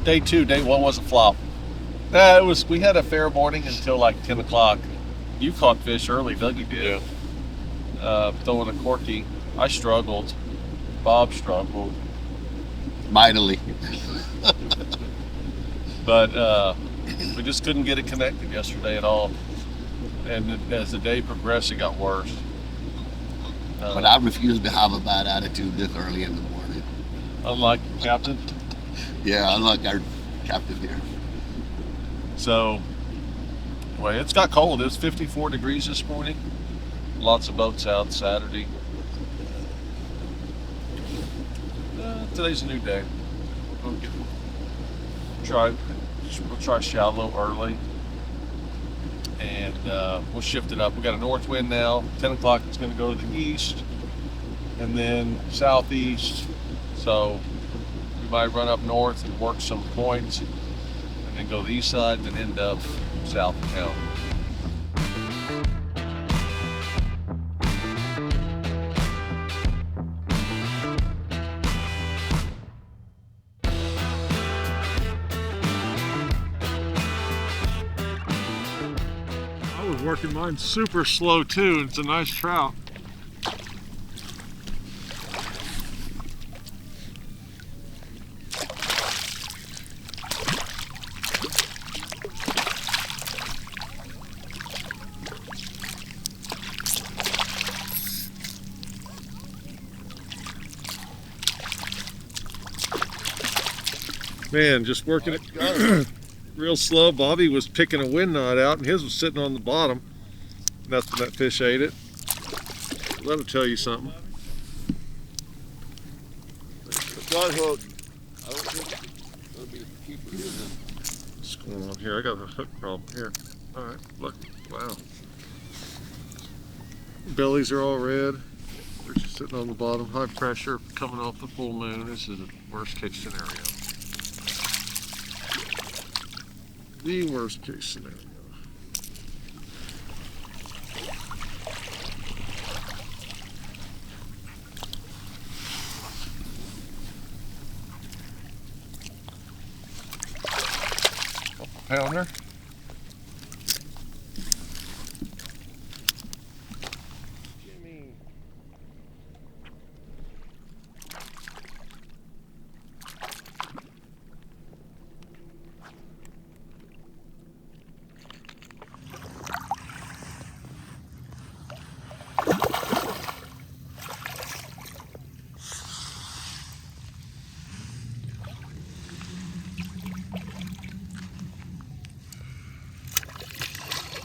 Day 2, day 1 was a flop. It was. We had a fair morning until like 10 o'clock. You caught fish early, Dougie did. Throwing a corky. I struggled. Bob struggled. Mightily. But we just couldn't get it connected yesterday at all. And as the day progressed, it got worse. But I refuse to have a bad attitude this early in the morning. Unlike Captain. Yeah, unlike our captain here. So, anyway, it's got cold. It was 54 degrees this morning. Lots of boats out Saturday. Today's a new day. We'll try shallow early, and we'll shift it up. We got a north wind now. 10 o'clock it's going to go to the east, and then southeast. So we might run up north and work some points, and then go to the east side, and then end up south of town. I was working mine super slow too, and it's a nice trout. Man, just working it real slow. Bobby was picking a wind knot out, and his was sitting on the bottom. And that's when that fish ate it. That'll tell you something. Gun hook. I don't think it'll be a keeper here then. What's going on here? I got a hook problem here. All right, look, wow. Bellies are all red. They're just sitting on the bottom. High pressure coming off the full moon. This is a worst case scenario. The worst case scenario. Pounder. Jimmy.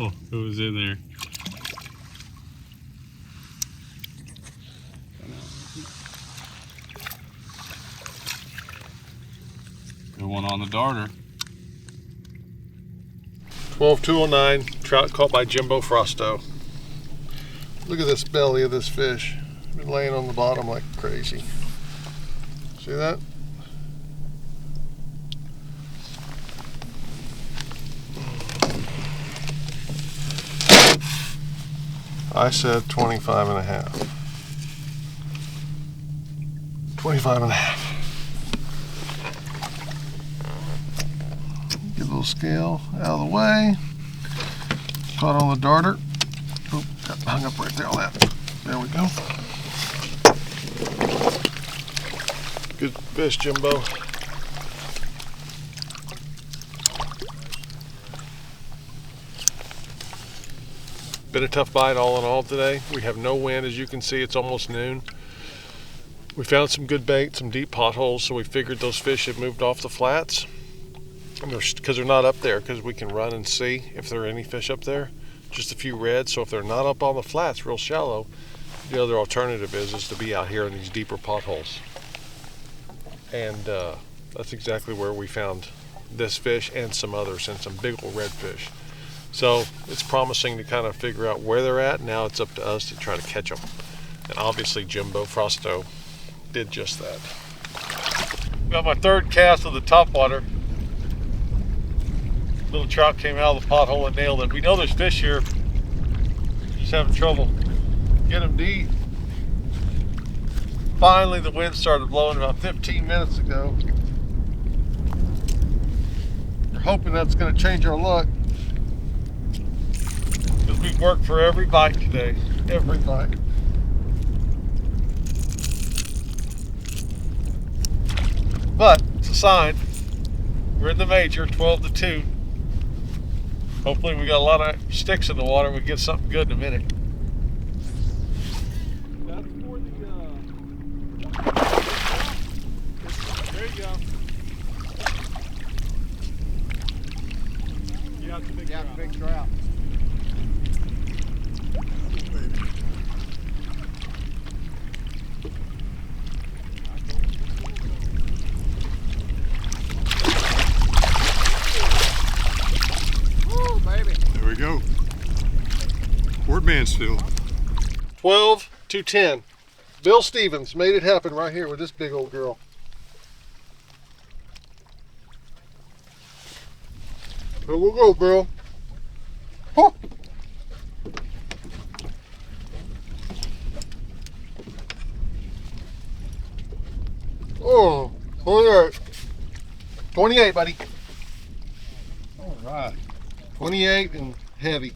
Oh, it was in there. Good one on the darter. 12:209, trout caught by Jimbo Frosto. Look at this belly of this fish. It's been laying on the bottom like crazy. See that? I said 25 and a half. 25 and a half. Get a little scale out of the way. Caught on the darter. Oh, got hung up right there on that. There we go. Good fish, Jimbo. Been a tough bite all in all today. We have no wind, as you can see. It's almost noon. We found some good bait, some deep potholes, so we figured those fish had moved off the flats. Because they're not up there, because we can run and see if there are any fish up there. Just a few reds, so if they're not up on the flats, real shallow, the other alternative is to be out here in these deeper potholes. And that's exactly where we found this fish and some others, and some big old redfish. So it's promising to kind of figure out where they're at. Now it's up to us to try to catch them. And obviously Jimbo Frosto did just that. Got my third cast of the topwater. Little trout came out of the pothole and nailed it. We know there's fish here. Just having trouble getting them deep. Finally the wind started blowing about 15 minutes ago. hoping that's going to change our luck. Because we've worked for every bite today. Every bite. But it's a sign. We're in the major, 12-2. Hopefully we got a lot of sticks in the water. We get something good in a minute. That's for the, there you go. Yeah, it's a big trout. Big trout. Woo, baby. There we go. Port Mansfield. 12-10. Bill Stevens made it happen right here with this big old girl. Here we go, Bill. Huh. Oh, 28. 28, buddy. All right. 28 and heavy.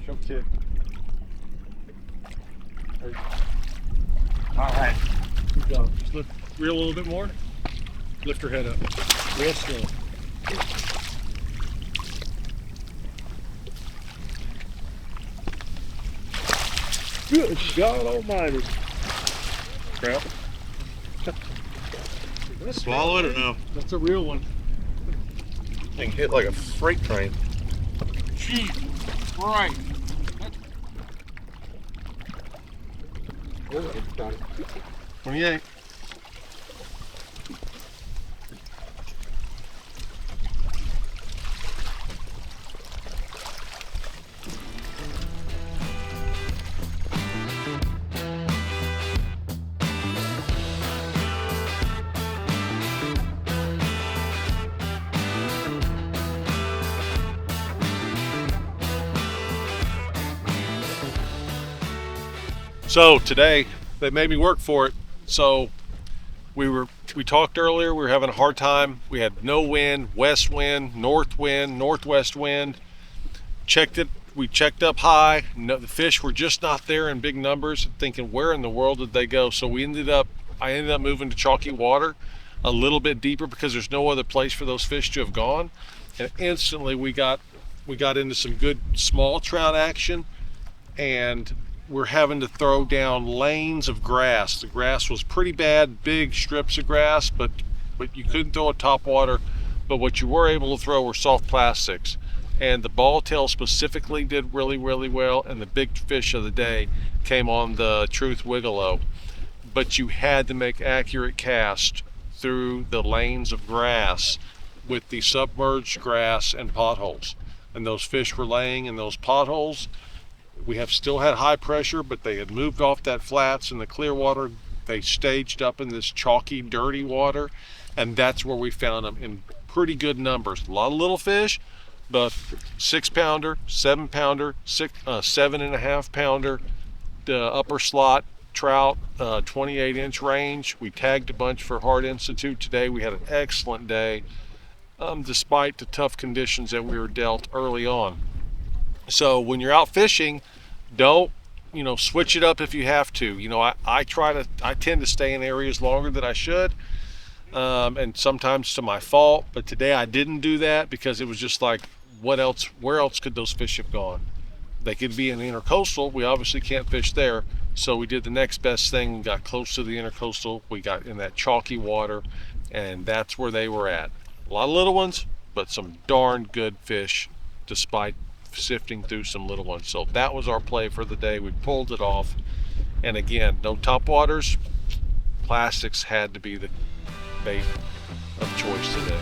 Show kick. All right. Good job. Just lift, reel a little bit more. Lift her head up. Real slow. Good God Almighty. Trout. Swallow it or no? That's a real one. Thing hit like a freight train. Gee, right. Oh, it's got it. 28. So today they made me work for it. So we talked earlier, we were having a hard time. We had no wind, west wind, northwest wind. We checked up high. No, the fish were just not there in big numbers. Thinking, where in the world did they go? So I ended up moving to chalky water a little bit deeper because there's no other place for those fish to have gone. And instantly we got into some good small trout action, and we're having to throw down lanes of grass. The grass was pretty bad, big strips of grass, but you couldn't throw a top water. But what you were able to throw were soft plastics. And the ball tail specifically did really, really well, and the big fish of the day came on the Truth Wiggle-O. But you had to make accurate casts through the lanes of grass with the submerged grass and potholes. And those fish were laying in those potholes. We have still had high pressure, but they had moved off that flats in the clear water. They staged up in this chalky, dirty water, and that's where we found them in pretty good numbers. A lot of little fish, but 6-pounder, 7-pounder, 7.5-pounder, upper slot trout, 28-inch range. We tagged a bunch for Heart Institute today. We had an excellent day, despite the tough conditions that we were dealt early on. So when you're out fishing, don't, switch it up if you have to. I tend to stay in areas longer than I should, and sometimes to my fault. But today I didn't do that because it was just like, where else could those fish have gone? They could be in the intercoastal. We obviously can't fish there. So we did the next best thing, got close to the intercoastal. We got in that chalky water, and that's where they were at. A lot of little ones, but some darn good fish despite sifting through some little ones. So that was our play for the day. We pulled it off. And again, no top waters. Plastics had to be the bait of choice today.